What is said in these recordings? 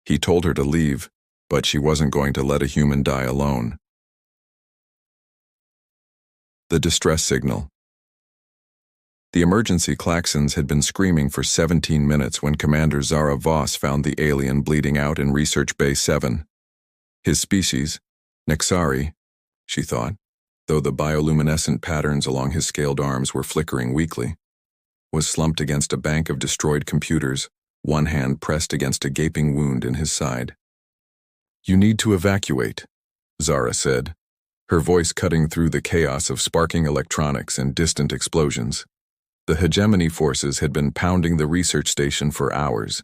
He told her to leave, but she wasn't going to let a human die alone. The distress signal. The emergency klaxons had been screaming for 17 minutes when Commander Zara Voss found the alien bleeding out in Research Bay 7. His species, Nexari, she thought, though the bioluminescent patterns along his scaled arms were flickering weakly, was slumped against a bank of destroyed computers, one hand pressed against a gaping wound in his side. "You need to evacuate," Zara said, her voice cutting through the chaos of sparking electronics and distant explosions. The hegemony forces had been pounding the research station for hours,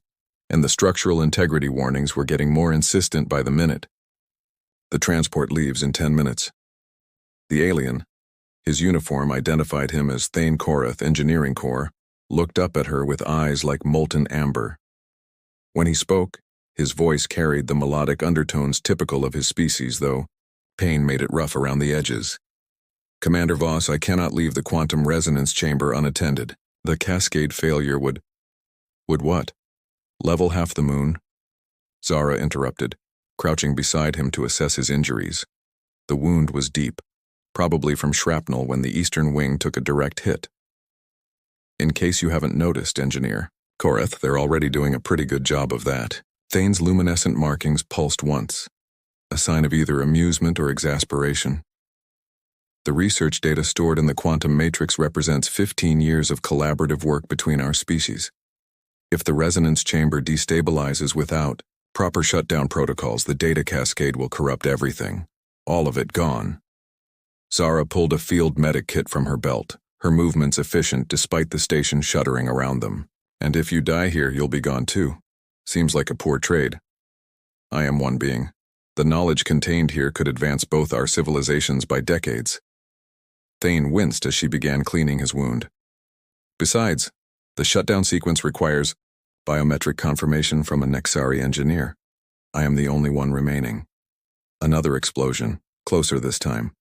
and the structural integrity warnings were getting more insistent by the minute. "The transport leaves in 10 minutes. The alien, his uniform identified him as Thane Korath Engineering Corps, looked up at her with eyes like molten amber. When he spoke, his voice carried the melodic undertones typical of his species, though pain made it rough around the edges. "Commander Voss, I cannot leave the quantum resonance chamber unattended. The cascade failure would what? Level half the moon?" Zara interrupted, crouching beside him to assess his injuries. The wound was deep, probably from shrapnel when the eastern wing took a direct hit. "In case you haven't noticed, Engineer Korath, they're already doing a pretty good job of that." Thane's luminescent markings pulsed once, a sign of either amusement or exasperation. "The research data stored in the quantum matrix represents 15 years of collaborative work between our species. If the resonance chamber destabilizes without proper shutdown protocols, the data cascade will corrupt everything. All of it gone." Zara pulled a field medic kit from her belt, her movements efficient despite the station shuddering around them. "And if you die here, you'll be gone too. Seems like a poor trade." "I am one being. The knowledge contained here could advance both our civilizations by decades." Thane winced as she began cleaning his wound. "Besides, the shutdown sequence requires biometric confirmation from a Nexari engineer. I am the only one remaining." Another explosion, closer this time.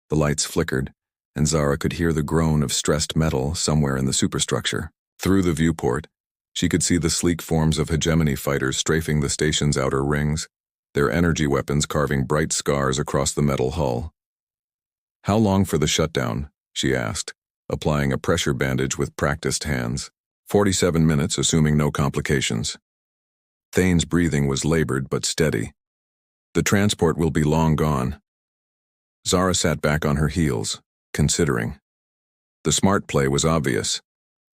The lights flickered, and Zara could hear the groan of stressed metal somewhere in the superstructure. Through the viewport, she could see the sleek forms of hegemony fighters strafing the station's outer rings, their energy weapons carving bright scars across the metal hull. "How long for the shutdown?" she asked, applying a pressure bandage with practiced hands. 47 minutes, assuming no complications." Thane's breathing was labored but steady. "The transport will be long gone." Zara sat back on her heels, considering. The smart play was obvious.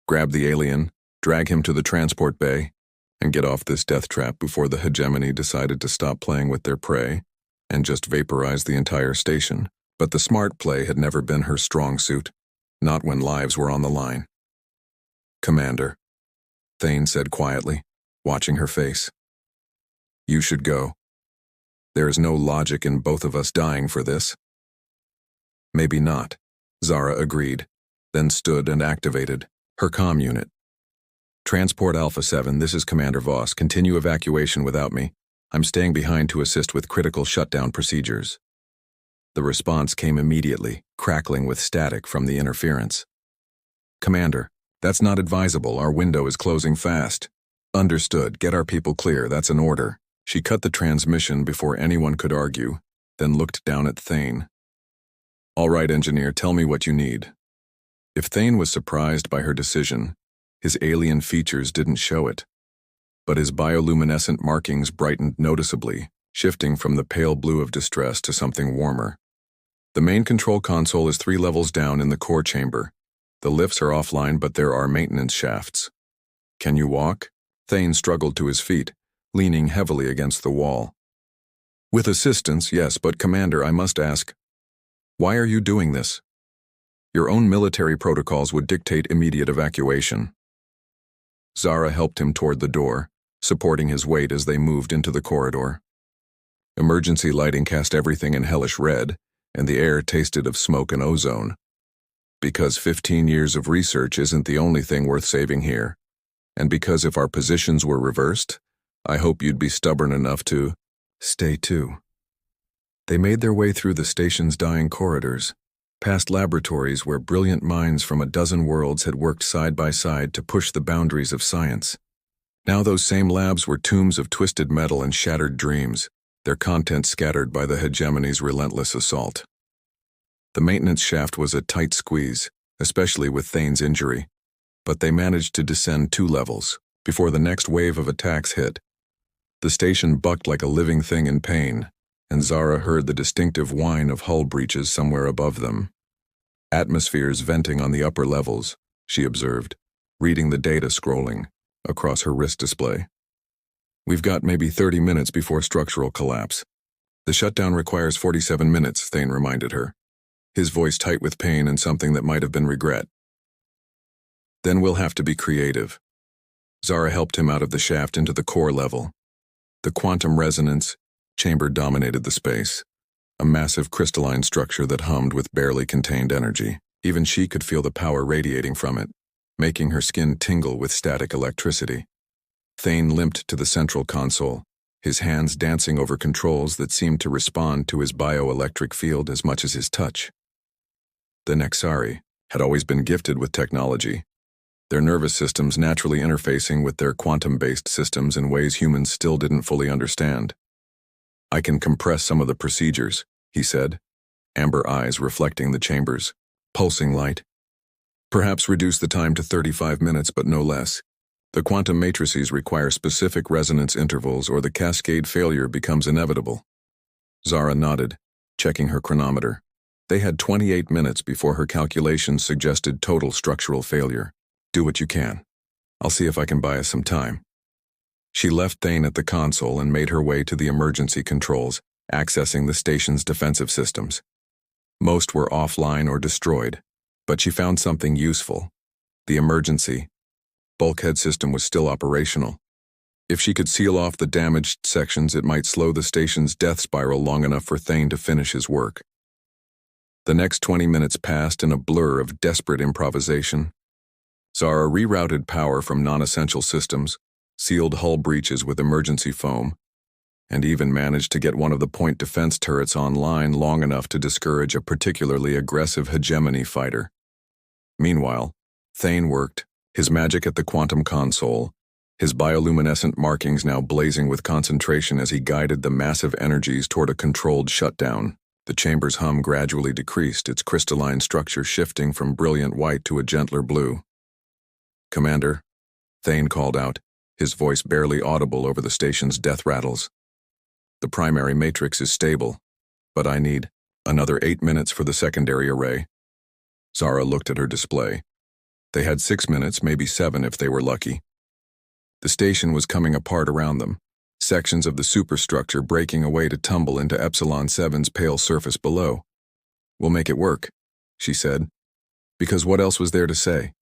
Grab the alien, drag him to the transport bay, and get off this death trap before the hegemony decided to stop playing with their prey and just vaporize the entire station. But the smart play had never been her strong suit, not when lives were on the line. "Commander," Thane said quietly, watching her face. "You should go. There is no logic in both of us dying for this." "Maybe not," Zara agreed, then stood and activated her comm unit. "Transport Alpha 7, this is Commander Voss. Continue evacuation without me. I'm staying behind to assist with critical shutdown procedures." The response came immediately, crackling with static from the interference. "Commander, that's not advisable. Our window is closing fast." "Understood. Get our people clear. That's an order." She cut the transmission before anyone could argue, then looked down at Thane. "All right, Engineer, tell me what you need." If Thane was surprised by her decision, his alien features didn't show it. But his bioluminescent markings brightened noticeably, shifting from the pale blue of distress to something warmer. "The main control console is 3 levels down in the core chamber. The lifts are offline, but there are maintenance shafts." "Can you walk?" Thane struggled to his feet, leaning heavily against the wall. "With assistance, yes, but Commander, I must ask, why are you doing this? Your own military protocols would dictate immediate evacuation." Zara helped him toward the door, supporting his weight as they moved into the corridor. Emergency lighting cast everything in hellish red, and the air tasted of smoke and ozone. "Because 15 years of research isn't the only thing worth saving here. And because if our positions were reversed, I hope you'd be stubborn enough to stay too." They made their way through the station's dying corridors, past laboratories where brilliant minds from a dozen worlds had worked side by side to push the boundaries of science. Now those same labs were tombs of twisted metal and shattered dreams, their contents scattered by the hegemony's relentless assault. The maintenance shaft was a tight squeeze, especially with Thane's injury, but they managed to descend 2 levels before the next wave of attacks hit. The station bucked like a living thing in pain, and Zara heard the distinctive whine of hull breaches somewhere above them. Atmospheres venting on the upper levels, she observed, reading the data scrolling across her wrist display. We've got maybe 30 minutes before structural collapse. The shutdown requires 47 minutes, Thane reminded her, his voice tight with pain and something that might have been regret. Then we'll have to be creative. Zara helped him out of the shaft into the core level. The quantum resonance chamber dominated the space, a massive crystalline structure that hummed with barely contained energy. Even she could feel the power radiating from it, making her skin tingle with static electricity. Thane limped to the central console, his hands dancing over controls that seemed to respond to his bioelectric field as much as his touch. The Nexari had always been gifted with technology, their nervous systems naturally interfacing with their quantum-based systems in ways humans still didn't fully understand. I can compress some of the procedures, he said, amber eyes reflecting the chamber's pulsing light. Perhaps reduce the time to 35 minutes, but no less. The quantum matrices require specific resonance intervals or the cascade failure becomes inevitable. Zara nodded, checking her chronometer. They had 28 minutes before her calculations suggested total structural failure. Do what you can. I'll see if I can buy us some time. She left Thane at the console and made her way to the emergency controls, accessing the station's defensive systems. Most were offline or destroyed, but she found something useful. The emergency bulkhead system was still operational. If she could seal off the damaged sections, it might slow the station's death spiral long enough for Thane to finish his work. The next 20 minutes passed in a blur of desperate improvisation. Zara rerouted power from non-essential systems, sealed hull breaches with emergency foam, and even managed to get one of the point defense turrets online long enough to discourage a particularly aggressive hegemony fighter. Meanwhile, Thane worked, his magic at the quantum console, his bioluminescent markings now blazing with concentration as he guided the massive energies toward a controlled shutdown. The chamber's hum gradually decreased, its crystalline structure shifting from brilliant white to a gentler blue. "Commander," Thane called out, his voice barely audible over the station's death rattles. "The primary matrix is stable, but I need another 8 minutes for the secondary array." Zara looked at her display. They had 6 minutes, maybe 7 if they were lucky. The station was coming apart around them, sections of the superstructure breaking away to tumble into Epsilon 7's pale surface below. "We'll make it work," she said, because what else was there to say?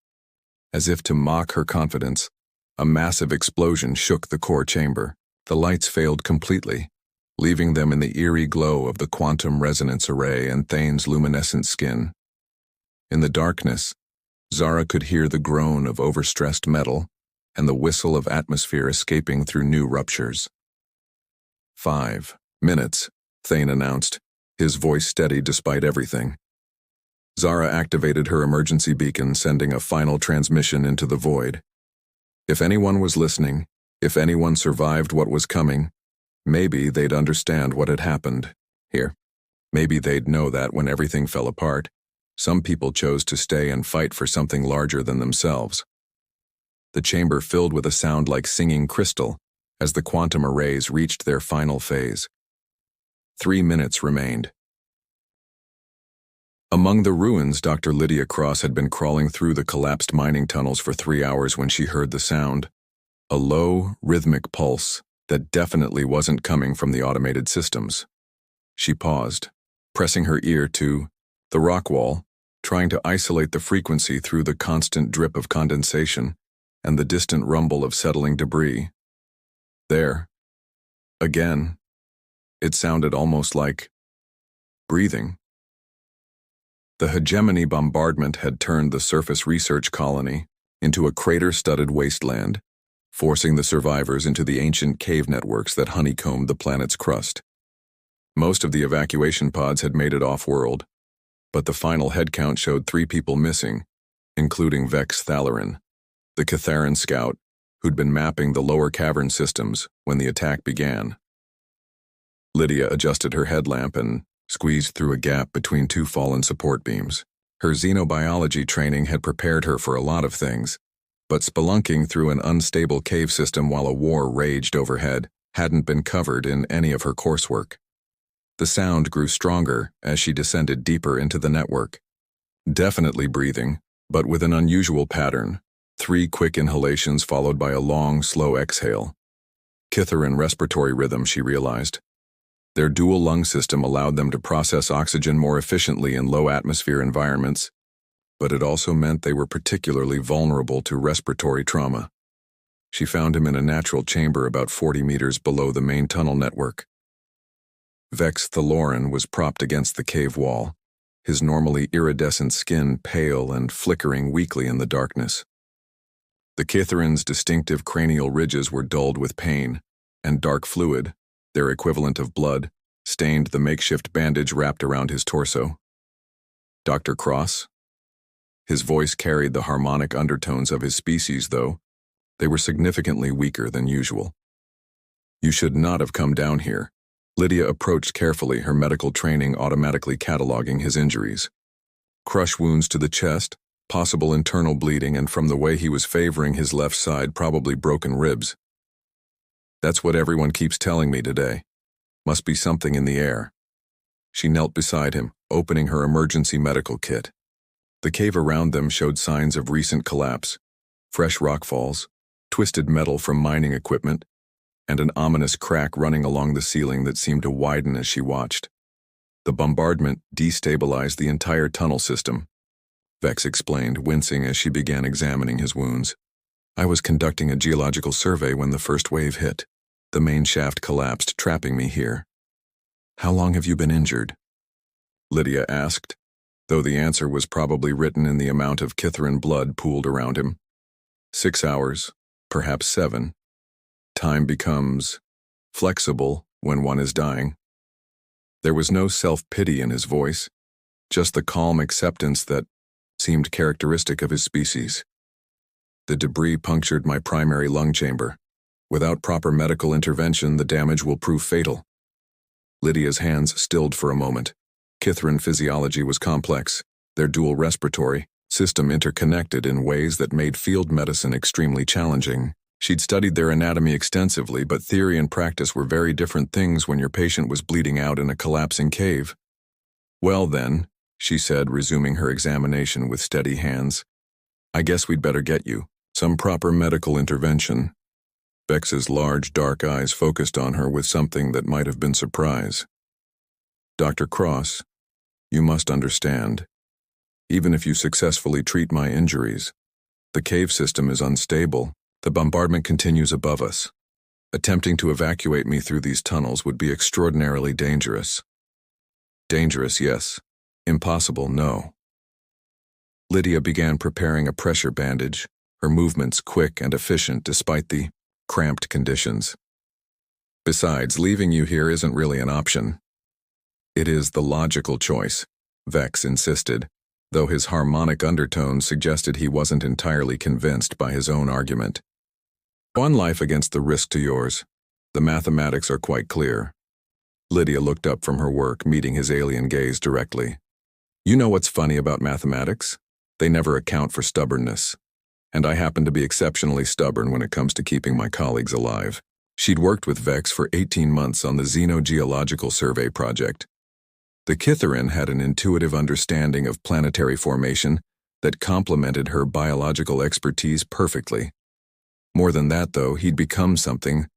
As if to mock her confidence, a massive explosion shook the core chamber. The lights failed completely, leaving them in the eerie glow of the quantum resonance array and Thane's luminescent skin. In the darkness, Zara could hear the groan of overstressed metal and the whistle of atmosphere escaping through new ruptures. 5 minutes, Thane announced, his voice steady despite everything. Zara activated her emergency beacon, sending a final transmission into the void. If anyone was listening, if anyone survived what was coming, maybe they'd understand what had happened here. Maybe they'd know that when everything fell apart, some people chose to stay and fight for something larger than themselves. The chamber filled with a sound like singing crystal as the quantum arrays reached their final phase. 3 minutes remained. Among the ruins, Dr. Lydia Cross had been crawling through the collapsed mining tunnels for 3 hours when she heard the sound. A low, rhythmic pulse that definitely wasn't coming from the automated systems. She paused, pressing her ear to the rock wall, trying to isolate the frequency through the constant drip of condensation and the distant rumble of settling debris. There. Again. It sounded almost like breathing. The hegemony bombardment had turned the surface research colony into a crater-studded wasteland, forcing the survivors into the ancient cave networks that honeycombed the planet's crust. Most of the evacuation pods had made it off-world, but the final headcount showed 3 people missing, including Vex Thalarin, the Catharan scout, who'd been mapping the lower cavern systems when the attack began. Lydia adjusted her headlamp and squeezed through a gap between two fallen support beams. Her xenobiology training had prepared her for a lot of things, but spelunking through an unstable cave system while a war raged overhead hadn't been covered in any of her coursework. The sound grew stronger as she descended deeper into the network. Definitely breathing, but with an unusual pattern. 3 quick inhalations followed by a long, slow exhale. Kitharan respiratory rhythm, she realized. Their dual lung system allowed them to process oxygen more efficiently in low-atmosphere environments, but it also meant they were particularly vulnerable to respiratory trauma. She found him in a natural chamber about 40 meters below the main tunnel network. Vex Thaloran was propped against the cave wall, his normally iridescent skin pale and flickering weakly in the darkness. The Kitharan's distinctive cranial ridges were dulled with pain, and dark fluid, their equivalent of blood, stained the makeshift bandage wrapped around his torso. Dr. Cross? His voice carried the harmonic undertones of his species, though they were significantly weaker than usual. You should not have come down here. Lydia approached carefully, her medical training automatically cataloging his injuries. Crush wounds to the chest, possible internal bleeding, and from the way he was favoring his left side, probably broken ribs. That's what everyone keeps telling me today. Must be something in the air. She knelt beside him, opening her emergency medical kit. The cave around them showed signs of recent collapse, fresh rockfalls, twisted metal from mining equipment, and an ominous crack running along the ceiling that seemed to widen as she watched. The bombardment destabilized the entire tunnel system, Vex explained, wincing as she began examining his wounds. I was conducting a geological survey when the first wave hit. The main shaft collapsed, trapping me here. How long have you been injured? Lydia asked, though the answer was probably written in the amount of Kitharan blood pooled around him. 6 hours, perhaps 7. Time becomes flexible when one is dying. There was no self-pity in his voice, just the calm acceptance that seemed characteristic of his species. The debris punctured my primary lung chamber. Without proper medical intervention, the damage will prove fatal. Lydia's hands stilled for a moment. Kitharan physiology was complex, their dual respiratory system interconnected in ways that made field medicine extremely challenging. She'd studied their anatomy extensively, but theory and practice were very different things when your patient was bleeding out in a collapsing cave. Well then, she said, resuming her examination with steady hands, I guess we'd better get you some proper medical intervention. Vex's large, dark eyes focused on her with something that might have been surprise. Dr. Cross, you must understand. Even if you successfully treat my injuries, the cave system is unstable. The bombardment continues above us. Attempting to evacuate me through these tunnels would be extraordinarily dangerous. Dangerous, yes. Impossible, no. Lydia began preparing a pressure bandage, her movements quick and efficient despite the cramped conditions. Besides, leaving you here isn't really an option. It is the logical choice, Vex insisted, though his harmonic undertones suggested he wasn't entirely convinced by his own argument. One life against the risk to yours. The mathematics are quite clear. Lydia looked up from her work, meeting his alien gaze directly. You know what's funny about mathematics? They never account for stubbornness. And I happen to be exceptionally stubborn when it comes to keeping my colleagues alive. She'd worked with Vex for 18 months on the Xenogeological Survey project. The Kitharan had an intuitive understanding of planetary formation that complemented her biological expertise perfectly. More than that, though, he'd become something,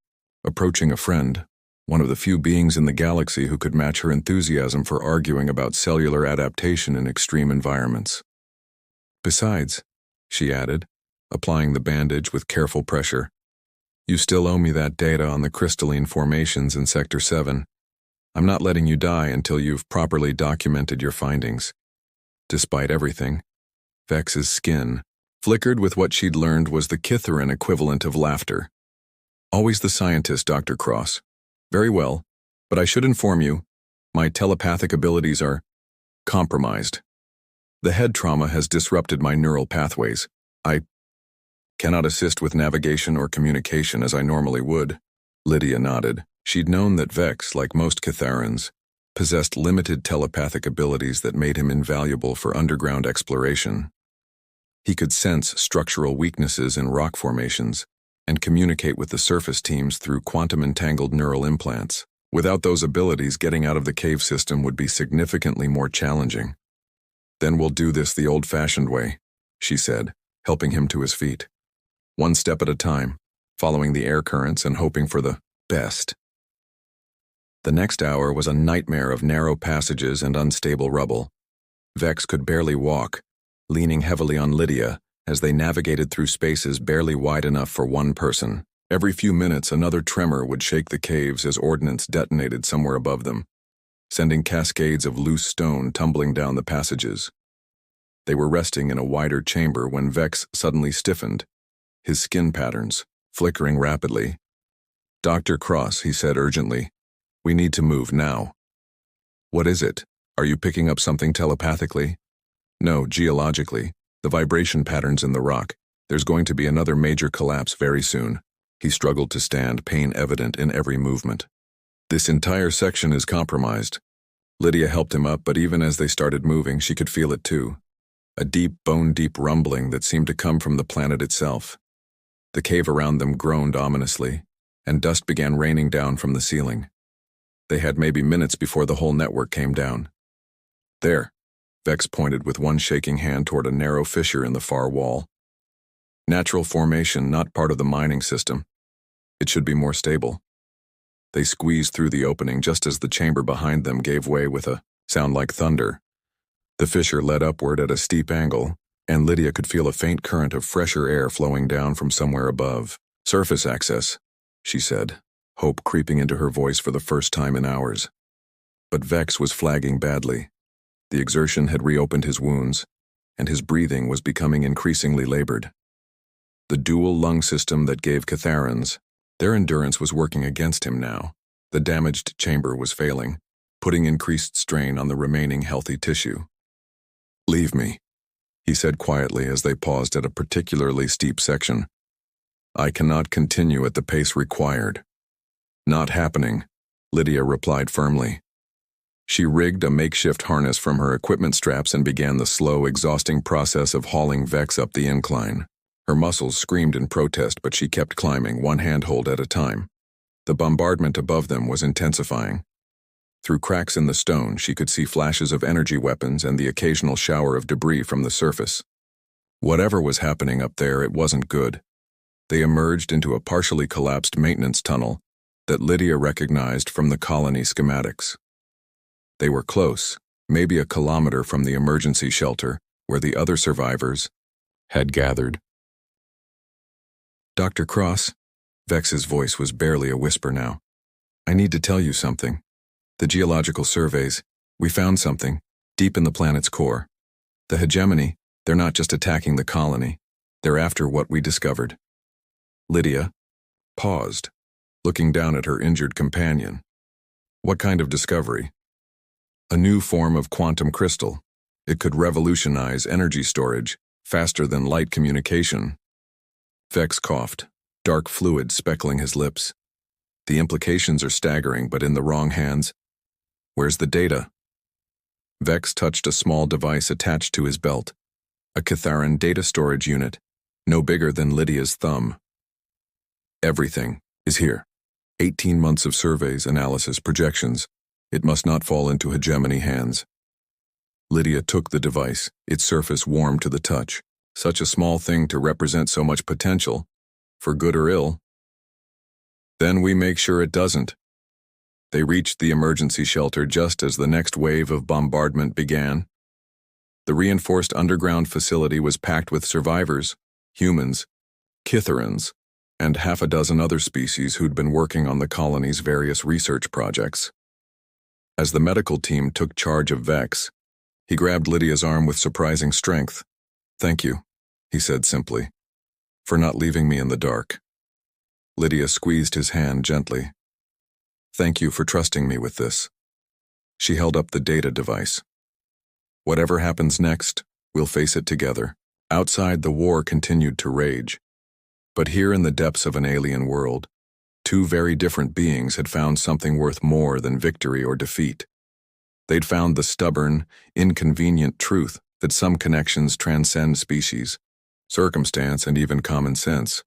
approaching a friend, one of the few beings in the galaxy who could match her enthusiasm for arguing about cellular adaptation in extreme environments. Besides, she added, applying the bandage with careful pressure, you still owe me that data on the crystalline formations in Sector 7. I'm not letting you die until you've properly documented your findings. Despite everything, Vex's skin flickered with what she'd learned was the Kitharan equivalent of laughter. Always the scientist, Dr. Cross. Very well, but I should inform you, my telepathic abilities are compromised. The head trauma has disrupted my neural pathways. Cannot assist with navigation or communication as I normally would. Lydia nodded. She'd known that Vex, like most Catharans, possessed limited telepathic abilities that made him invaluable for underground exploration. He could sense structural weaknesses in rock formations and communicate with the surface teams through quantum-entangled neural implants. Without those abilities, getting out of the cave system would be significantly more challenging. Then we'll do this the old-fashioned way, she said, helping him to his feet. One step at a time, following the air currents and hoping for the best. The next hour was a nightmare of narrow passages and unstable rubble. Vex could barely walk, leaning heavily on Lydia as they navigated through spaces barely wide enough for one person. Every few minutes, another tremor would shake the caves as ordnance detonated somewhere above them, sending cascades of loose stone tumbling down the passages. They were resting in a wider chamber when Vex suddenly stiffened, his skin patterns flickering rapidly. "Dr. Cross," he said urgently, "we need to move now." "What is it? Are you picking up something telepathically?" "No, geologically. The vibration patterns in the rock. There's going to be another major collapse very soon." He struggled to stand, pain evident in every movement. "This entire section is compromised." Lydia helped him up, but even as they started moving, she could feel it too. A deep, bone-deep rumbling that seemed to come from the planet itself. The cave around them groaned ominously, and dust began raining down from the ceiling. They had maybe minutes before the whole network came down. "There," Vex pointed with one shaking hand toward a narrow fissure in the far wall. "Natural formation, not part of the mining system. It should be more stable." They squeezed through the opening just as the chamber behind them gave way with a sound like thunder. The fissure led upward at a steep angle, and Lydia could feel a faint current of fresher air flowing down from somewhere above. "Surface access," she said, hope creeping into her voice for the first time in hours. But Vex was flagging badly. The exertion had reopened his wounds, and his breathing was becoming increasingly labored. The dual lung system that gave Catharans, their endurance was working against him now. The damaged chamber was failing, putting increased strain on the remaining healthy tissue. "Leave me," he said quietly as they paused at a particularly steep section. "I cannot continue at the pace required." "Not happening," Lydia replied firmly. She rigged a makeshift harness from her equipment straps and began the slow, exhausting process of hauling Vex up the incline. Her muscles screamed in protest, but she kept climbing, one handhold at a time. The bombardment above them was intensifying. Through cracks in the stone, she could see flashes of energy weapons and the occasional shower of debris from the surface. Whatever was happening up there, it wasn't good. They emerged into a partially collapsed maintenance tunnel that Lydia recognized from the colony schematics. They were close, maybe a kilometer from the emergency shelter where the other survivors had gathered. "Dr. Cross," Vex's voice was barely a whisper now. "I need to tell you something. The geological surveys, we found something, deep in the planet's core. The hegemony, they're not just attacking the colony, they're after what we discovered." Lydia paused, looking down at her injured companion. "What kind of discovery?" "A new form of quantum crystal. It could revolutionize energy storage, faster than light communication." Vex coughed, dark fluid speckling his lips. "The implications are staggering, but in the wrong hands. Where's the data?" Vex touched a small device attached to his belt, a Catharan data storage unit, no bigger than Lydia's thumb. "Everything is here. 18 months of surveys, analysis, projections. It must not fall into hegemony hands." Lydia took the device, its surface warm to the touch. Such a small thing to represent so much potential, for good or ill. "Then we make sure it doesn't." They reached the emergency shelter just as the next wave of bombardment began. The reinforced underground facility was packed with survivors, humans, Catharans, and half a dozen other species who'd been working on the colony's various research projects. As the medical team took charge of Vex, he grabbed Lydia's arm with surprising strength. "Thank you," he said simply, "for not leaving me in the dark." Lydia squeezed his hand gently. "Thank you for trusting me with this." She held up the data device. "Whatever happens next, we'll face it together." Outside, the war continued to rage. But here in the depths of an alien world, two very different beings had found something worth more than victory or defeat. They'd found the stubborn, inconvenient truth that some connections transcend species, circumstance, and even common sense.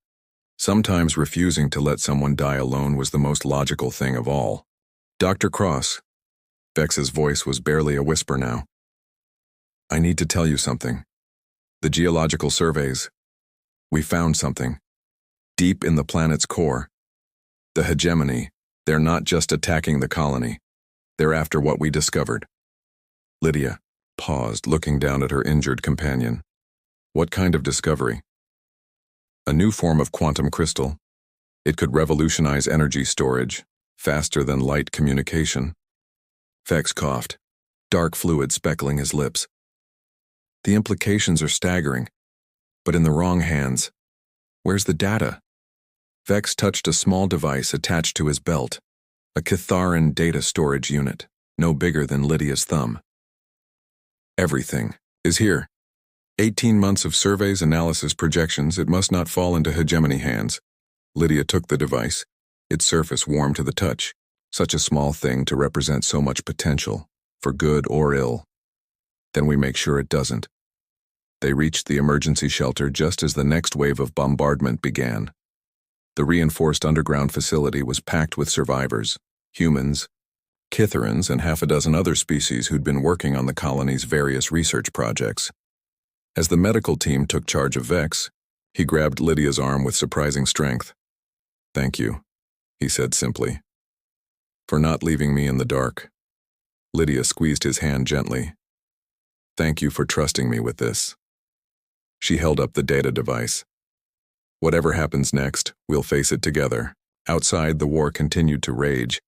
Sometimes refusing to let someone die alone was the most logical thing of all. Dr. Cross. Vex's voice was barely a whisper now. I need to tell you something. The geological surveys. We found something. Deep in the planet's core. The hegemony. They're not just attacking the colony. They're after what we discovered. Lydia paused, looking down at her injured companion. What kind of discovery? A new form of quantum crystal. It could revolutionize energy storage, faster than light communication. Vex coughed, dark fluid speckling his lips. The implications are staggering, but in the wrong hands. Where's the data? Vex touched a small device attached to his belt, a Catharan data storage unit, no bigger than Lydia's thumb. Everything is here. 18 months of surveys, analysis, projections. It must not fall into hegemony hands. Lydia took the device, its surface warm to the touch. Such a small thing to represent so much potential, for good or ill. Then we make sure it doesn't. They reached the emergency shelter just as the next wave of bombardment began. The reinforced underground facility was packed with survivors, humans, Kitharans, and half a dozen other species who'd been working on the colony's various research projects. As the medical team took charge of Vex, he grabbed Lydia's arm with surprising strength. Thank you, he said simply, for not leaving me in the dark. Lydia squeezed his hand gently. Thank you for trusting me with this. She held up the data device. Whatever happens next, we'll face it together. Outside, the war continued to rage,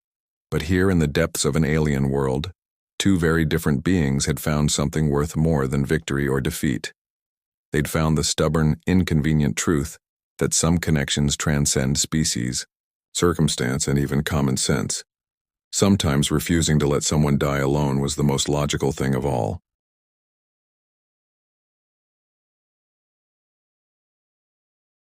but here in the depths of an alien world, two very different beings had found something worth more than victory or defeat. They'd found the stubborn, inconvenient truth that some connections transcend species, circumstance, and even common sense. Sometimes refusing to let someone die alone was the most logical thing of all.